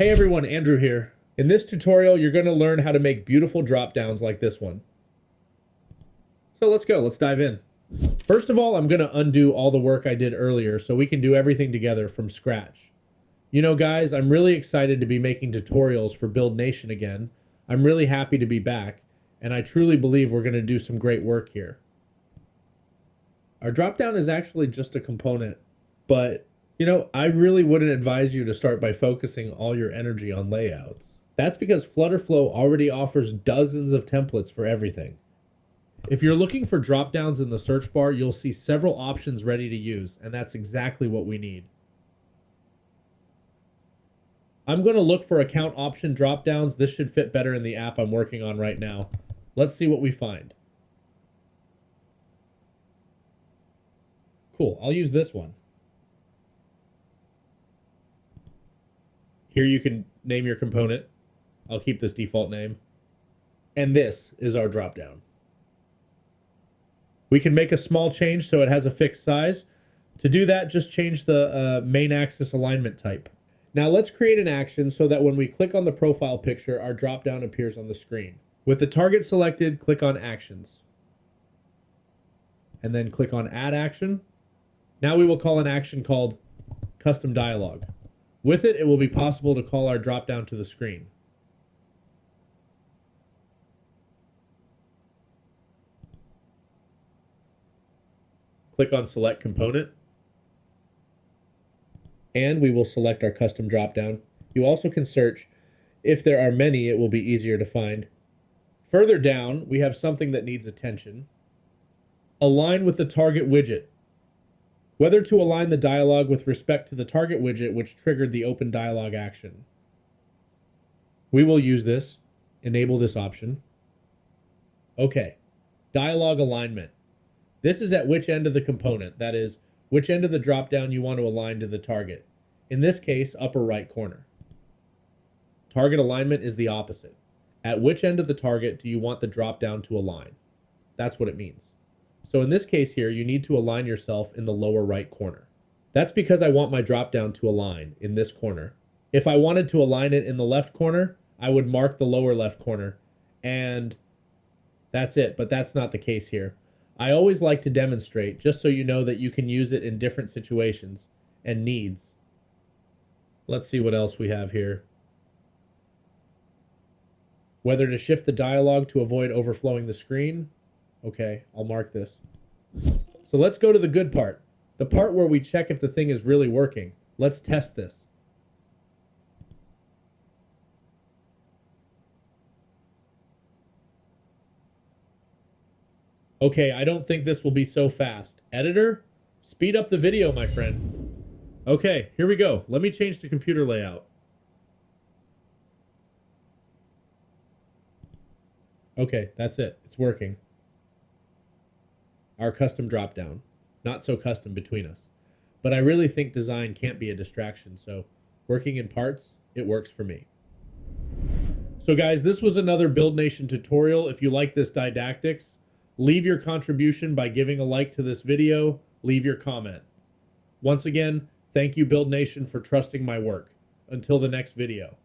Hey everyone, Andrew here. In this tutorial, you're going to learn how to make beautiful drop downs like this one. So let's go, let's dive in. First of all, I'm going to undo all the work I did earlier so we can do everything together from scratch. You know guys, I'm really excited to be making tutorials for Buildnation again. I'm really happy to be back, and I truly believe we're going to do some great work here. Our drop down is actually just a component, but you know, I really wouldn't advise you to start by focusing all your energy on layouts. That's because FlutterFlow already offers dozens of templates for everything. If you're looking for dropdowns in the search bar, you'll see several options ready to use, and that's exactly what we need. I'm going to look for account option dropdowns. This should fit better in the app I'm working on right now. Let's see what we find. Cool, I'll use this one. Here you can name your component. I'll keep this default name. And this is our dropdown. We can make a small change so it has a fixed size. To do that, just change the main axis alignment type. Now let's create an action so that when we click on the profile picture, our dropdown appears on the screen. With the target selected, click on Actions. And then click on Add Action. Now we will call an action called Custom Dialog. With it, it will be possible to call our dropdown to the screen. Click on Select Component. And we will select our custom dropdown. You also can search. If there are many, it will be easier to find. Further down, we have something that needs attention. Align with the target widget. Whether to align the dialog with respect to the target widget which triggered the open dialog action. We will use this, enable this option. Okay, dialog alignment. This is at which end of the component, that is, which end of the dropdown you want to align to the target. In this case, upper right corner. Target alignment is the opposite. At which end of the target do you want the dropdown to align? That's what it means. So in this case here, you need to align yourself in the lower right corner. That's because I want my dropdown to align in this corner. If I wanted to align it in the left corner, I would mark the lower left corner, and that's it, but that's not the case here. I always like to demonstrate just so you know that you can use it in different situations and needs. Let's see what else we have here. Whether to shift the dialog to avoid overflowing the screen. Okay, I'll mark this. So let's go to the good part. The part where we check if the thing is really working. Let's test this. Okay, I don't think this will be so fast. Editor, speed up the video, my friend. Okay, here we go. Let me change to computer layout. Okay, that's it. It's working. Our custom dropdown. Not so custom between us. But I really think design can't be a distraction, so working in parts, it works for me. So guys, this was another Buildnation tutorial. If you like this didactics, leave your contribution by giving a like to this video, leave your comment. Once again, thank you Buildnation for trusting my work. Until the next video.